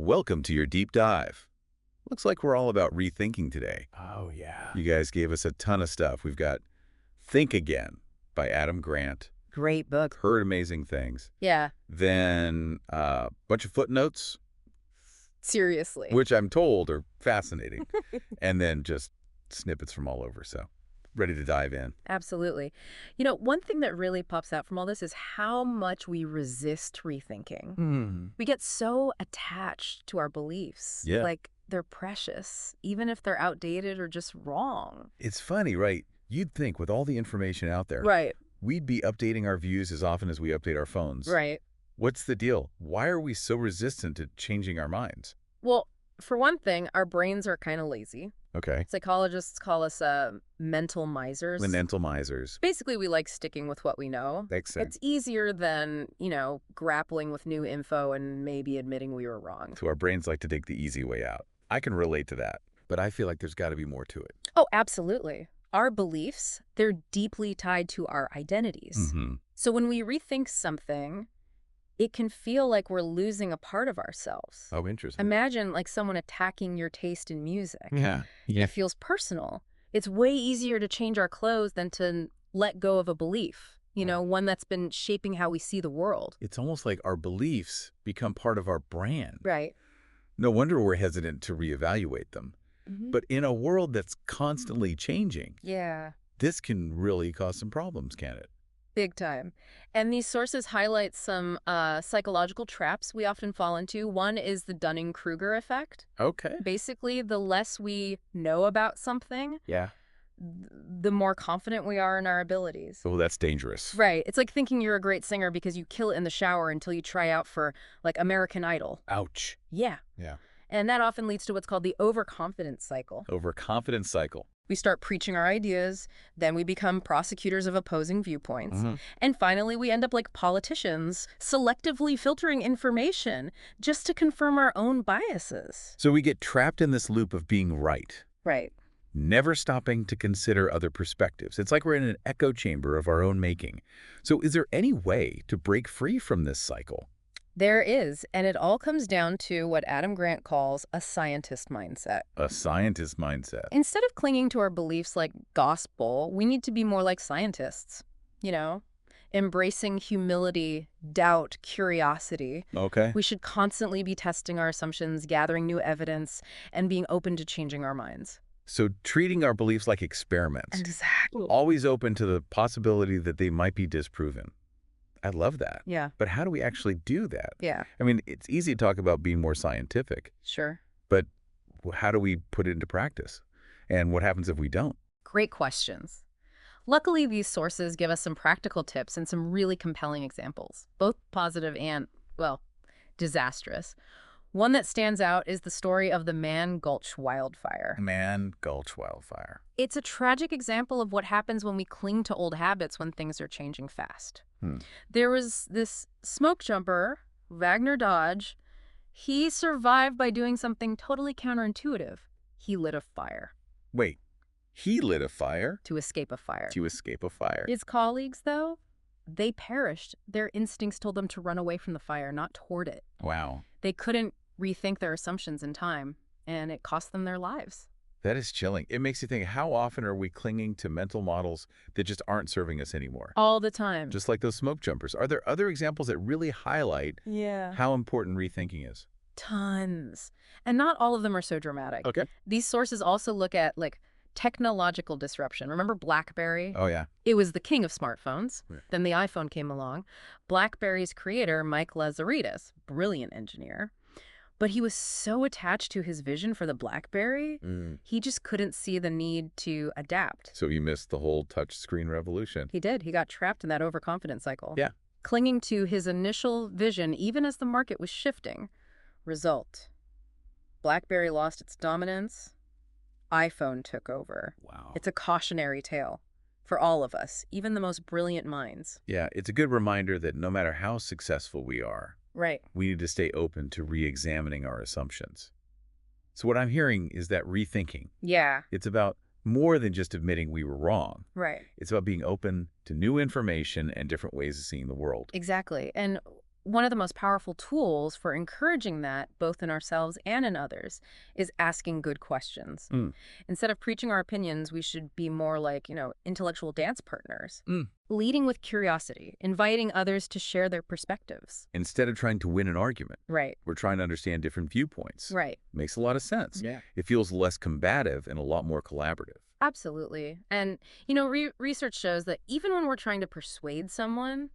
Welcome to your deep dive. Looks like we're all about rethinking today. Oh, yeah. You guys gave us a ton of stuff. We've got Think Again by Adam Grant. Great book. Heard amazing things. Yeah, Then a bunch of footnotes, seriously. which I'm told are fascinating. And then just snippets from all over. So ready to dive in. Absolutely. You know, one thing that really pops out from all this is how much we resist rethinking. We get so attached to our beliefs. Yeah. Like they're precious, even if they're outdated or just wrong. It's funny, right? You'd think with all the information out there, Right, we'd be updating our views as often as we update our phones. right. What's the deal? Why are we so resistant to changing our minds? Well, for one thing, our brains are kind of lazy. Okay. Psychologists call us mental misers. Mental misers. Basically, we like sticking with what we know. Makes sense. It's easier than, grappling with new info and maybe admitting we were wrong. So our brains like to take the easy way out. I can relate to that, but I feel like there's got to be more to it. Oh, absolutely. Our beliefs, they're deeply tied to our identities. So when we rethink something, it can feel like we're losing a part of ourselves. Oh, interesting. Imagine like someone attacking your taste in music. Yeah. It feels personal. It's way easier to change our clothes than to let go of a belief, one that's been shaping how we see the world. It's almost like our beliefs become part of our brand. Right. No wonder we're hesitant to reevaluate them. But in a world that's constantly changing, Yeah. this can really cause some problems, can't it? Big time. And these sources highlight some psychological traps we often fall into. One is the Dunning-Kruger effect. Okay. Basically, the less we know about something, Yeah. the more confident we are in our abilities. Oh, that's dangerous. Right. It's like thinking you're a great singer because you kill it in the shower until you try out for, like, American Idol. Ouch. Yeah. Yeah. And that often leads to what's called the overconfidence cycle. Overconfidence cycle. We start preaching our ideas, then we become prosecutors of opposing viewpoints. And finally, we end up like politicians, selectively filtering information just to confirm our own biases. So we get trapped in this loop of being right, Right. never stopping to consider other perspectives. It's like we're in an echo chamber of our own making. So is there any way to break free from this cycle? There is, and it all comes down to what Adam Grant calls a scientist mindset. A scientist mindset. Instead of clinging to our beliefs like gospel, we need to be more like scientists, embracing humility, doubt, curiosity. Okay. We should constantly be testing our assumptions, gathering new evidence, and being open to changing our minds. So treating our beliefs like experiments. Exactly. Always open to the possibility that they might be disproven. I love that. Yeah, But how do we actually do that? yeah, I mean, it's easy to talk about being more scientific, sure. but how do we put it into practice? And what happens if we don't? Great questions. Luckily, these sources give us some practical tips and some really compelling examples, both positive and, well, disastrous. One that stands out is the story of the Man Gulch wildfire. Man Gulch wildfire. It's a tragic example of what happens when we cling to old habits when things are changing fast. There was this smoke jumper, Wagner Dodge. He survived by doing something totally counterintuitive. He lit a fire. Wait, he lit a fire To escape a fire. to escape a fire. His colleagues, though, they perished. Their instincts told them to run away from the fire, not toward it. Wow. They couldn't rethink their assumptions in time, and it cost them their lives. That is chilling. It makes you think, how often are we clinging to mental models that just aren't serving us anymore? All the time. Just like those smoke jumpers. Are there other examples that really highlight Yeah. how important rethinking is? Tons. And not all of them are so dramatic. Okay. These sources also look at, like, technological disruption. Remember BlackBerry? Oh, yeah. It was the king of smartphones. Yeah. Then the iPhone came along. BlackBerry's creator, Mike Lazaridis, brilliant engineer, but he was so attached to his vision for the BlackBerry, he just couldn't see the need to adapt. So he missed the whole touch screen revolution. He did. He got trapped in that overconfidence cycle. Yeah. Clinging to his initial vision even as the market was shifting. Result: BlackBerry lost its dominance. iPhone took over. Wow. It's a cautionary tale for all of us, even the most brilliant minds. Yeah, it's a good reminder that no matter how successful we are, Right. we need to stay open to re-examining our assumptions. So what I'm hearing is that rethinking, Yeah. it's about more than just admitting we were wrong. Right. It's about being open to new information and different ways of seeing the world. Exactly. And one of the most powerful tools for encouraging that, both in ourselves and in others, is asking good questions. Mm. Instead of preaching our opinions, we should be more like, intellectual dance partners, Mm. leading with curiosity, inviting others to share their perspectives. Instead of trying to win an argument, Right, we're trying to understand different viewpoints. right. Makes a lot of sense. Yeah. It feels less combative and a lot more collaborative. Absolutely. And, research shows that even when we're trying to persuade someone,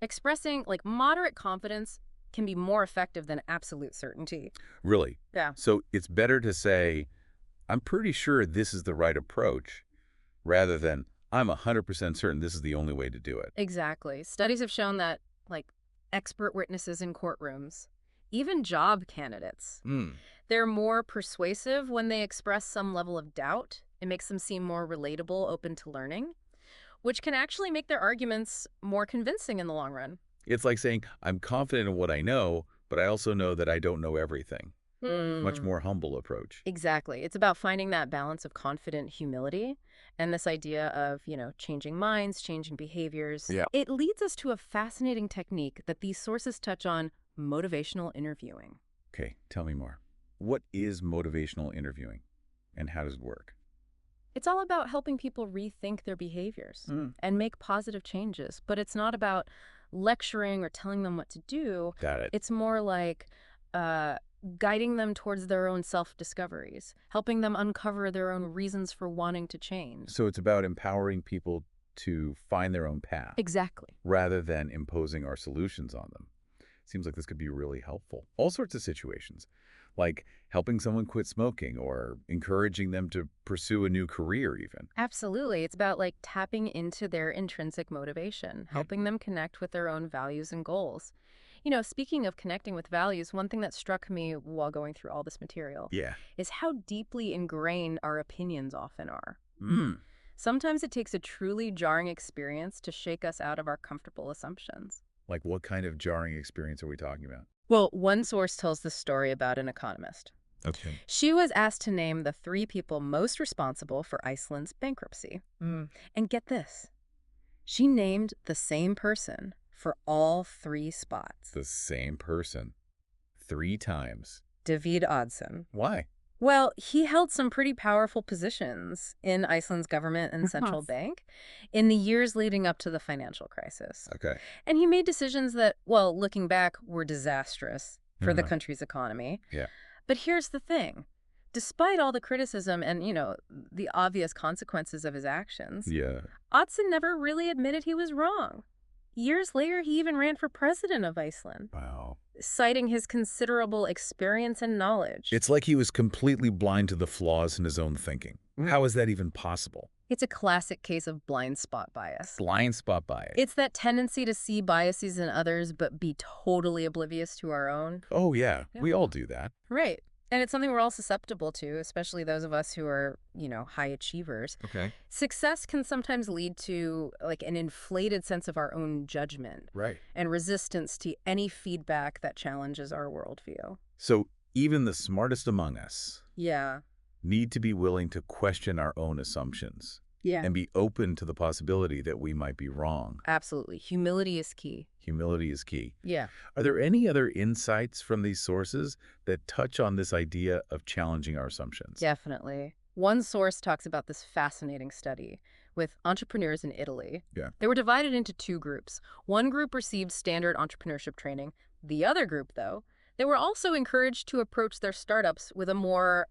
expressing moderate confidence can be more effective than absolute certainty. Really. Yeah. So it's better to say, I'm pretty sure this is the right approach, rather than, I'm 100% certain this is the only way to do it. Exactly. Studies have shown that, expert witnesses in courtrooms, even job candidates, they're more persuasive when they express some level of doubt. It makes them seem more relatable, open to learning, which can actually make their arguments more convincing in the long run. It's like saying, I'm confident in what I know, but I also know that I don't know everything. Much more humble approach. Exactly. It's about finding that balance of confident humility and this idea of, changing minds, changing behaviors. Yeah. It leads us to a fascinating technique that these sources touch on: motivational interviewing. Okay, tell me more. What is motivational interviewing, and how does it work? It's all about helping people rethink their behaviors and make positive changes, but it's not about lecturing or telling them what to do. Got it. It's more like guiding them towards their own self-discoveries, helping them uncover their own reasons for wanting to change. So it's about empowering people to find their own path, Exactly. rather than imposing our solutions on them. Seems like this could be really helpful. All sorts of situations, like helping someone quit smoking or encouraging them to pursue a new career even. Absolutely. It's about tapping into their intrinsic motivation, helping them connect with their own values and goals. Speaking of connecting with values, one thing that struck me while going through all this material Yeah. is how deeply ingrained our opinions often are. Mm. Sometimes it takes a truly jarring experience to shake us out of our comfortable assumptions. Like what kind of jarring experience are we talking about? Well, one source tells the story about an economist. Okay. She was asked to name the 3 people most responsible for Iceland's bankruptcy. And get this, she named the same person for all 3 spots. The same person. 3 times. David Oddsson. Why? Well, he held some pretty powerful positions in Iceland's government and central bank in the years leading up to the financial crisis. Okay. And he made decisions that, well, looking back, were disastrous for the country's economy. Yeah. But here's the thing. Despite all the criticism and, the obvious consequences of his actions, Yeah. Oddsson never really admitted he was wrong. Years later, he even ran for president of Iceland, Wow. citing his considerable experience and knowledge. It's like he was completely blind to the flaws in his own thinking. How is that even possible? It's a classic case of blind spot bias. Blind spot bias. It's that tendency to see biases in others but be totally oblivious to our own. Oh, yeah. Yeah. We all do that. Right. And it's something we're all susceptible to, especially those of us who are, high achievers. Okay. Success can sometimes lead to an inflated sense of our own judgment Right. and resistance to any feedback that challenges our worldview. So even the smartest among us Yeah. need to be willing to question our own assumptions Yeah. and be open to the possibility that we might be wrong. Absolutely. Humility is key. Humility is key. Yeah. Are there any other insights from these sources that touch on this idea of challenging our assumptions? Definitely. One source talks about this fascinating study with entrepreneurs in Italy. Yeah. They were divided into 2 groups. One group received standard entrepreneurship training. The other group, though, they were also encouraged to approach their startups with a more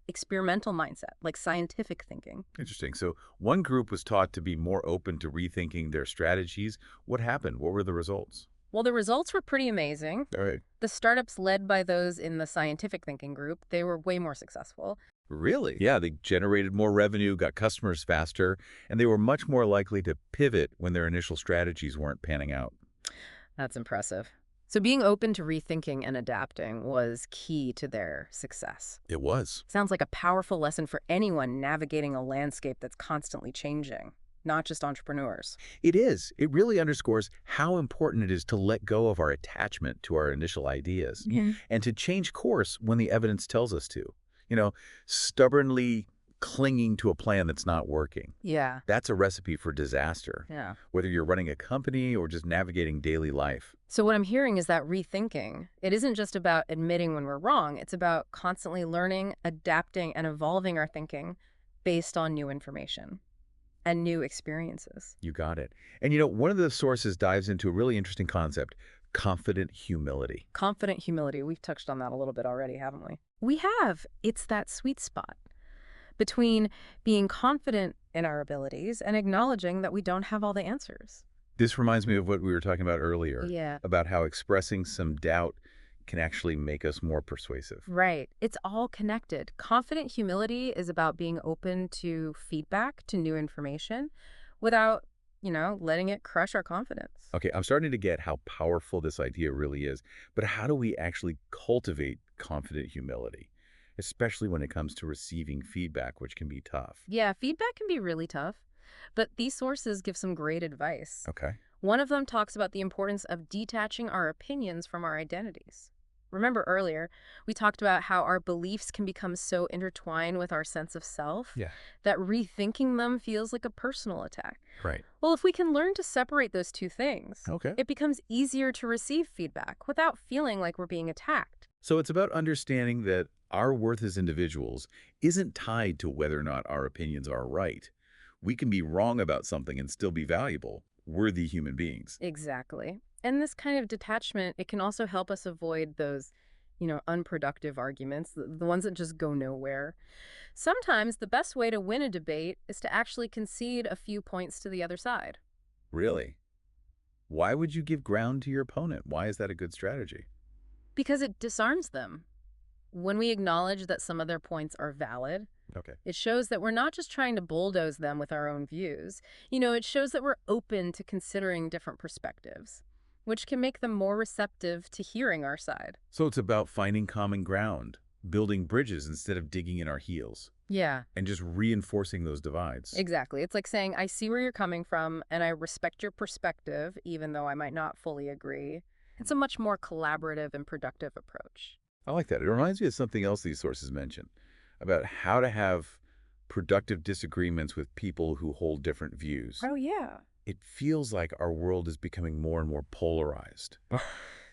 experimental mindset, like scientific thinking. Interesting. So one group was taught to be more open to rethinking their strategies. What happened? What were the results? Well, the results were pretty amazing. All right. The startups led by those in the scientific thinking group, they were way more successful. Really? Yeah, they generated more revenue, got customers faster, and they were much more likely to pivot when their initial strategies weren't panning out. That's impressive. So being open to rethinking and adapting was key to their success. It was. Sounds like a powerful lesson for anyone navigating a landscape that's constantly changing, not just entrepreneurs. It is. It really underscores how important it is to let go of our attachment to our initial ideas and to change course when the evidence tells us to. Stubbornly clinging to a plan that's not working. Yeah. That's a recipe for disaster, Yeah. whether you're running a company or just navigating daily life. So what I'm hearing is that rethinking, it isn't just about admitting when we're wrong. It's about constantly learning, adapting, and evolving our thinking based on new information and new experiences. You got it. And one of the sources dives into a really interesting concept, confident humility. Confident humility. We've touched on that a little bit already, haven't we? We have. It's that sweet spot between being confident in our abilities and acknowledging that we don't have all the answers. This reminds me of what we were talking about earlier, Yeah. about how expressing some doubt can actually make us more persuasive. Right. It's all connected. Confident humility is about being open to feedback, to new information, without, letting it crush our confidence. Okay, I'm starting to get how powerful this idea really is, but how do we actually cultivate confident humility, especially when it comes to receiving feedback, which can be tough? Yeah, feedback can be really tough, but these sources give some great advice. Okay. One of them talks about the importance of detaching our opinions from our identities. Remember earlier, we talked about how our beliefs can become so intertwined with our sense of self Yeah. that rethinking them feels like a personal attack. Right. Well, if we can learn to separate those two things, Okay. it becomes easier to receive feedback without feeling like we're being attacked. So it's about understanding that our worth as individuals isn't tied to whether or not our opinions are right. We can be wrong about something and still be valuable, worthy human beings. Exactly. And this kind of detachment, it can also help us avoid those, unproductive arguments, the ones that just go nowhere. Sometimes the best way to win a debate is to actually concede a few points to the other side. Really? Why would you give ground to your opponent? Why is that a good strategy? Because it disarms them. When we acknowledge that some of their points are valid, Okay. it shows that we're not just trying to bulldoze them with our own views. It shows that we're open to considering different perspectives, which can make them more receptive to hearing our side. So it's about finding common ground, building bridges instead of digging in our heels, Yeah, and just reinforcing those divides. exactly. It's like saying, I see where you're coming from, and I respect your perspective, even though I might not fully agree. It's a much more collaborative and productive approach. I like that. It reminds me of something else these sources mention about how to have productive disagreements with people who hold different views. Oh, yeah. It feels like our world is becoming more and more polarized.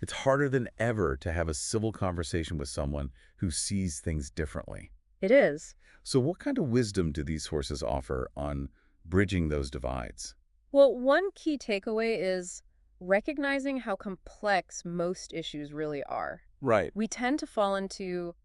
It's harder than ever to have a civil conversation with someone who sees things differently. It is. So what kind of wisdom do these sources offer on bridging those divides? Well, one key takeaway is recognizing how complex most issues really are. Right. We tend to fall into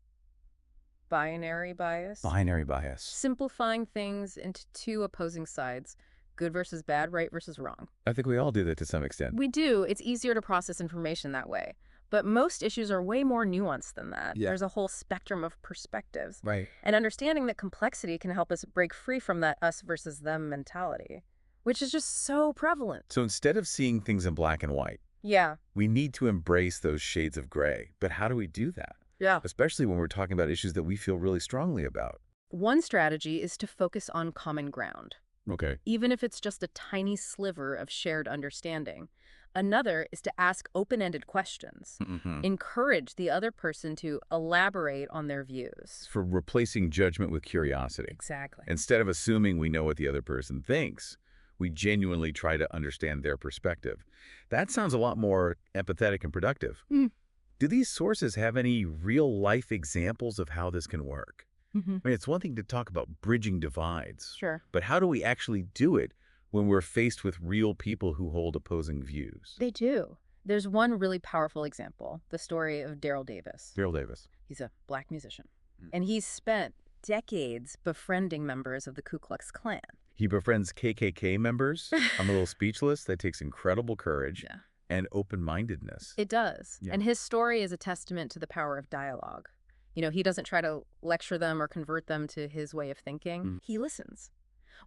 binary bias, Binary bias. simplifying things into two opposing sides, good versus bad, right versus wrong. I think we all do that to some extent. We do. It's easier to process information that way. But most issues are way more nuanced than that. Yeah. There's a whole spectrum of perspectives. Right. And understanding that complexity can help us break free from that us versus them mentality, which is just so prevalent. So instead of seeing things in black and white, Yeah. we need to embrace those shades of gray. But how do we do that? Yeah. Especially when we're talking about issues that we feel really strongly about. One strategy is to focus on common ground, Okay. even if it's just a tiny sliver of shared understanding. Another is to ask open-ended questions. Encourage the other person to elaborate on their views. For replacing judgment with curiosity. Exactly. Instead of assuming we know what the other person thinks, we genuinely try to understand their perspective. That sounds a lot more empathetic and productive. Mm. Do these sources have any real-life examples of how this can work? Mm-hmm. I mean, it's one thing to talk about bridging divides, Sure. but how do we actually do it when we're faced with real people who hold opposing views? They do. There's one really powerful example, the story of Daryl Davis. Daryl Davis. He's a black musician, Mm. and he's spent decades befriending members of the Ku Klux Klan. He befriends KKK members. I'm a little speechless. That takes incredible courage Yeah. and open-mindedness. It does. Yeah. And his story is a testament to the power of dialogue. He doesn't try to lecture them or convert them to his way of thinking. Mm. He listens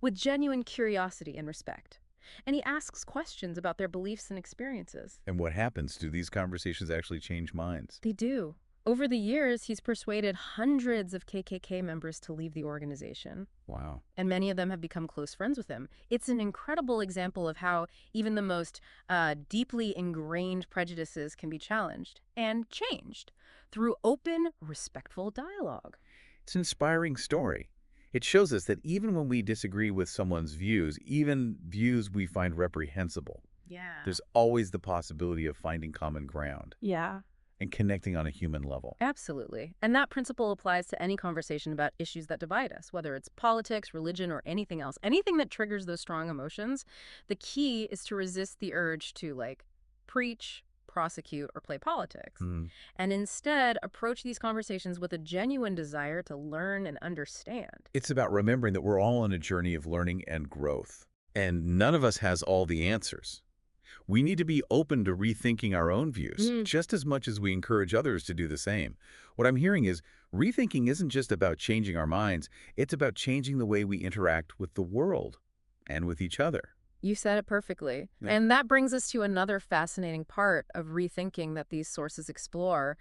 with genuine curiosity and respect. And he asks questions about their beliefs and experiences. And what happens? Do these conversations actually change minds? They do. Over the years, he's persuaded hundreds of KKK members to leave the organization. Wow. And many of them have become close friends with him. It's an incredible example of how even the most deeply ingrained prejudices can be challenged and changed through open, respectful dialogue. It's an inspiring story. It shows us that even when we disagree with someone's views, even views we find reprehensible, Yeah. there's always the possibility of finding common ground Yeah. and connecting on a human level. Absolutely. And that principle applies to any conversation about issues that divide us, whether it's politics, religion, or anything else. Anything that triggers those strong emotions, the key is to resist the urge to, like, preach, prosecute, or play politics. Hmm. And instead, approach these conversations with a genuine desire to learn and understand. It's about remembering that we're all on a journey of learning and growth, and none of us has all the answers. We need to be open to rethinking our own views, Mm. just as much as we encourage others to do the same. What I'm hearing is rethinking isn't just about changing our minds, it's about changing the way we interact with the world and with each other. You said it perfectly. Yeah. And that brings us to another fascinating part of rethinking that these sources explore,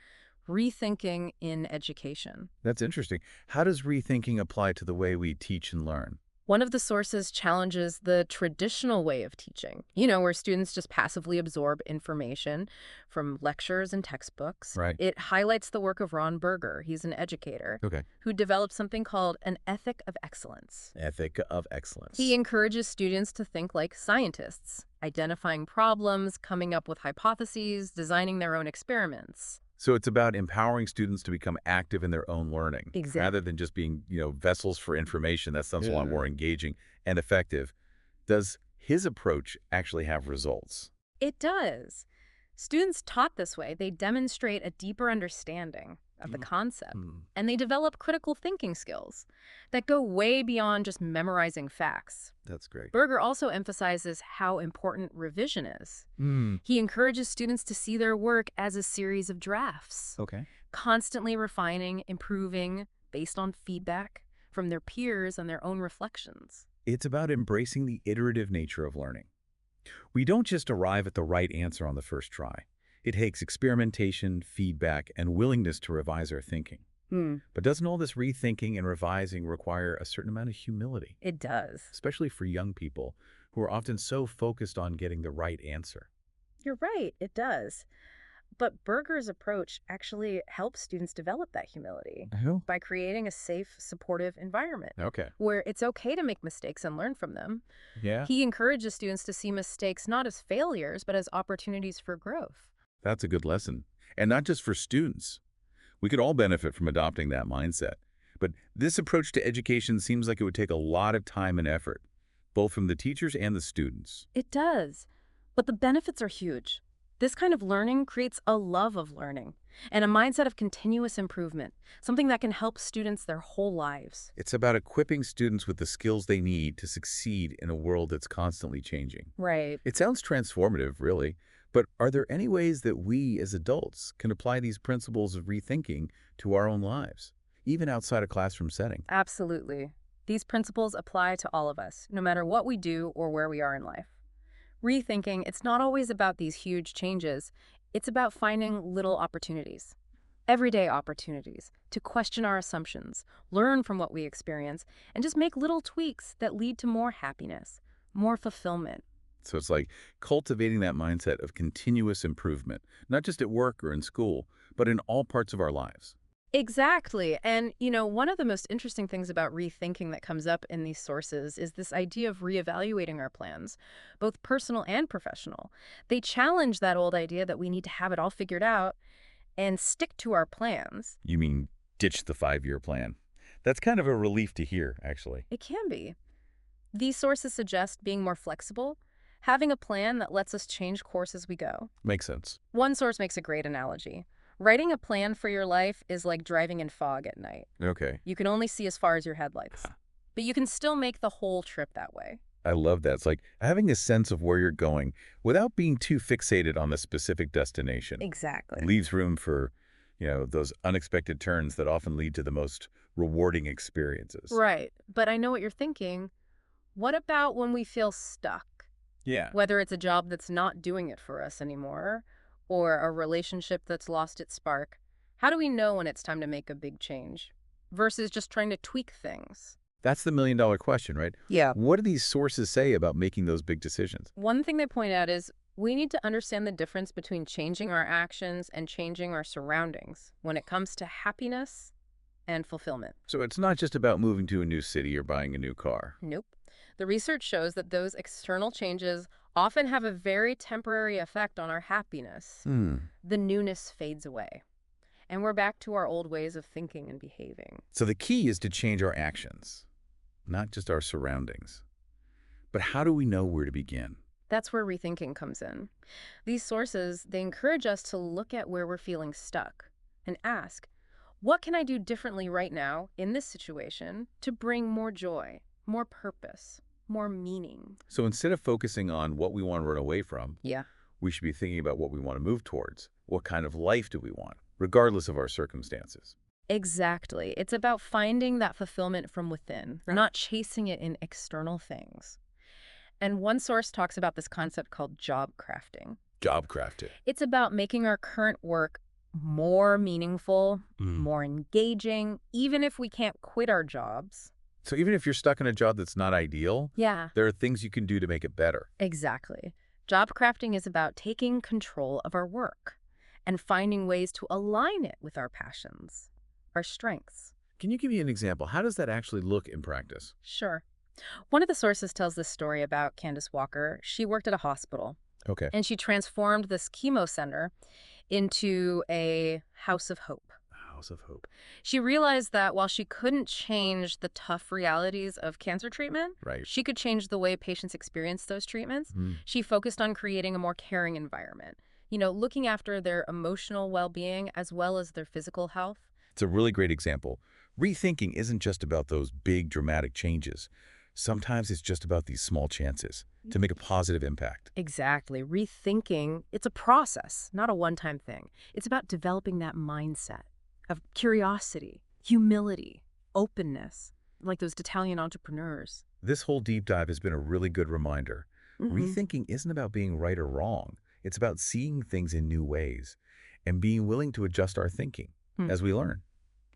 rethinking in education. That's interesting. How does rethinking apply to the way we teach and learn? One of the sources challenges the traditional way of teaching, where students just passively absorb information from lectures and textbooks. Right. It highlights the work of Ron Berger, he's an educator, Okay. who developed something called an ethic of excellence. Ethic of excellence. He encourages students to think like scientists, identifying problems, coming up with hypotheses, designing their own experiments. So it's about empowering students to become active in their own learning, Exactly. rather than just being, vessels for information. That sounds a lot more engaging and effective. Does his approach actually have results? It does. Students taught this way, they demonstrate a deeper understanding of the concept, and they develop critical thinking skills that go way beyond just memorizing facts. That's great. Berger also emphasizes how important revision is. He encourages students to see their work as a series of drafts, Okay. constantly refining, improving based on feedback from their peers and their own reflections. It's about embracing the iterative nature of learning. We don't just arrive at the right answer on the first try. It takes experimentation, feedback, and willingness to revise our thinking. But doesn't all this rethinking and revising require a certain amount of humility, It does. especially for young people who are often so focused on getting the right answer? You're right, it does. But Berger's approach actually helps students develop that humility Oh, by creating a safe, supportive environment okay. where it's okay to make mistakes and learn from them. Yeah, He encourages students to see mistakes not as failures, but as opportunities for growth. that's a good lesson. And not just for students. We could all benefit from adopting that mindset. But this approach to education seems like it would take a lot of time and effort, both from the teachers and the students. It does. But the benefits are huge. This kind of learning creates a love of learning and a mindset of continuous improvement, something that can help students their whole lives. It's about equipping students with the skills they need to succeed in a world that's constantly changing. Right. It sounds transformative, really, but are there any ways that we as adults can apply these principles of rethinking to our own lives, even outside a classroom setting? Absolutely. These principles apply to all of us, no matter what we do or where we are in life. Rethinking, it's not always about these huge changes. It's about finding little opportunities, everyday opportunities, to question our assumptions, learn from what we experience, and just make little tweaks that lead to more happiness, more fulfillment. So it's like cultivating that mindset of continuous improvement, not just at work or in school, but in all parts of our lives. Exactly. And, one of the most interesting things about rethinking that comes up in these sources is this idea of reevaluating our plans, both personal and professional. They challenge that old idea that we need to have it all figured out and stick to our plans. You mean ditch the 5-year plan? That's kind of a relief to hear, actually. It can be. These sources suggest being more flexible, having a plan that lets us change course as we go. Makes sense. One source makes a great analogy. Writing a plan for your life is like driving in fog at night. Okay. You can only see as far as your headlights, but you can still make the whole trip that way. I love that. It's like having a sense of where you're going without being too fixated on the specific destination. Exactly. Leaves room for, those unexpected turns that often lead to the most rewarding experiences. Right. But I know what you're thinking. What about when we feel stuck? Yeah. Whether it's a job that's not doing it for us anymore, or a relationship that's lost its spark, how do we know when it's time to make a big change versus just trying to tweak things? That's the million-dollar question, right? Yeah. What do these sources say about making those big decisions? One thing they point out is we need to understand the difference between changing our actions and changing our surroundings when it comes to happiness and fulfillment. So it's not just about moving to a new city or buying a new car. Nope. The research shows that those external changes often have a very temporary effect on our happiness. Hmm. The newness fades away, and we're back to our old ways of thinking and behaving. So the key is to change our actions, not just our surroundings. But how do we know where to begin? That's where rethinking comes in. These sources, they encourage us to look at where we're feeling stuck and ask, what can I do differently right now in this situation to bring more joy, more purpose, more meaning? So instead of focusing on what we want to run away from, Yeah. we should be thinking about what we want to move towards. What kind of life do we want, regardless of our circumstances? Exactly. It's about finding that fulfillment from within, Right. not chasing it in external things. And one source talks about this concept called job crafting. Job crafted. It's about making our current work more meaningful, more engaging, even if we can't quit our jobs. So even if you're stuck in a job that's not ideal, Yeah, there are things you can do to make it better. exactly. Job crafting is about taking control of our work and finding ways to align it with our passions, our strengths. Can you give me an example? How does that actually look in practice? Sure. One of the sources tells this story about Candace Walker. She worked at a hospital, Okay. and she transformed this chemo center into a house of hope. House of Hope. She realized that while she couldn't change the tough realities of cancer treatment, Right. she could change the way patients experience those treatments. She focused on creating a more caring environment, looking after their emotional well-being as well as their physical health. It's a really great example. Rethinking isn't just about those big dramatic changes. Sometimes it's just about these small chances to make a positive impact. Exactly. Rethinking, it's a process, not a one-time thing. It's about developing that mindset of curiosity, humility, openness, like those Italian entrepreneurs. This whole deep dive has been a really good reminder. Mhm. Rethinking isn't about being right or wrong. It's about seeing things in new ways and being willing to adjust our thinking Hmm. as we learn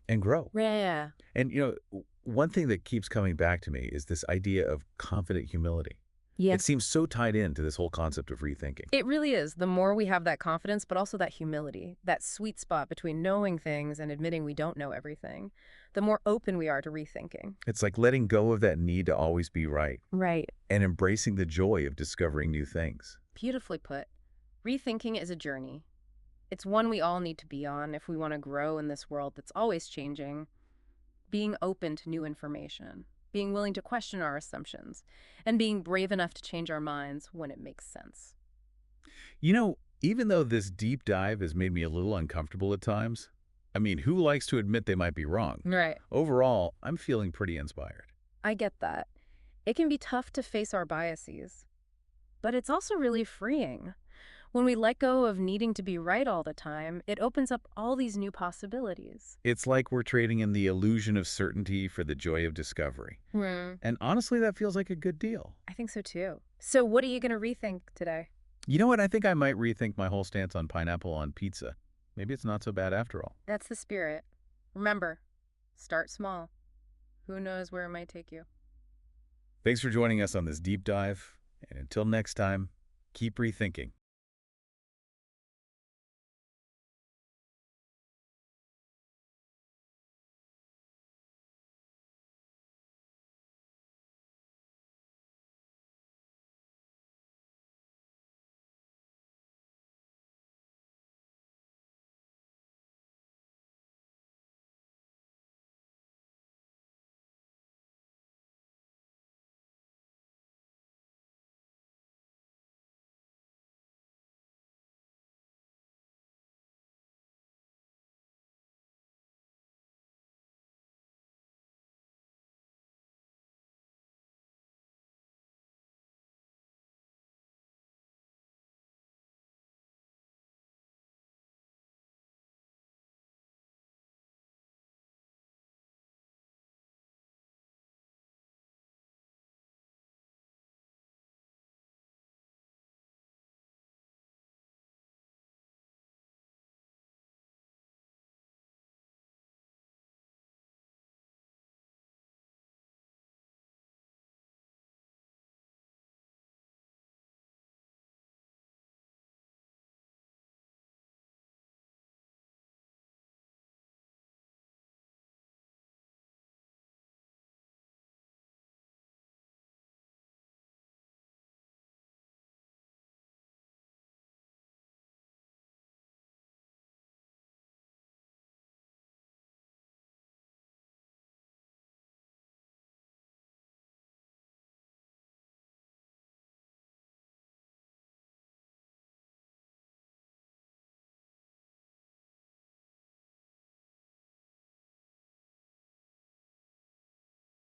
and grow. Yeah. And, one thing that keeps coming back to me is this idea of confident humility. Yeah. It seems so tied into this whole concept of rethinking. It really is. The more we have that confidence, but also that humility, that sweet spot between knowing things and admitting we don't know everything, the more open we are to rethinking. It's like letting go of that need to always be right Right. and embracing the joy of discovering new things. Beautifully put. Rethinking is a journey. It's one we all need to be on if we want to grow in this world that's always changing. Being open to new information, being willing to question our assumptions, and being brave enough to change our minds when it makes sense. Even though this deep dive has made me a little uncomfortable at times, I mean, who likes to admit they might be wrong? Right. Overall, I'm feeling pretty inspired. I get that. It can be tough to face our biases, but it's also really freeing. When we let go of needing to be right all the time, it opens up all these new possibilities. It's like we're trading in the illusion of certainty for the joy of discovery. And honestly, that feels like a good deal. I think so too. So what are you going to rethink today? You know what? I think I might rethink my whole stance on pineapple on pizza. Maybe it's not so bad after all. That's the spirit. Remember, start small. Who knows where it might take you? Thanks for joining us on this deep dive. And until next time, keep rethinking.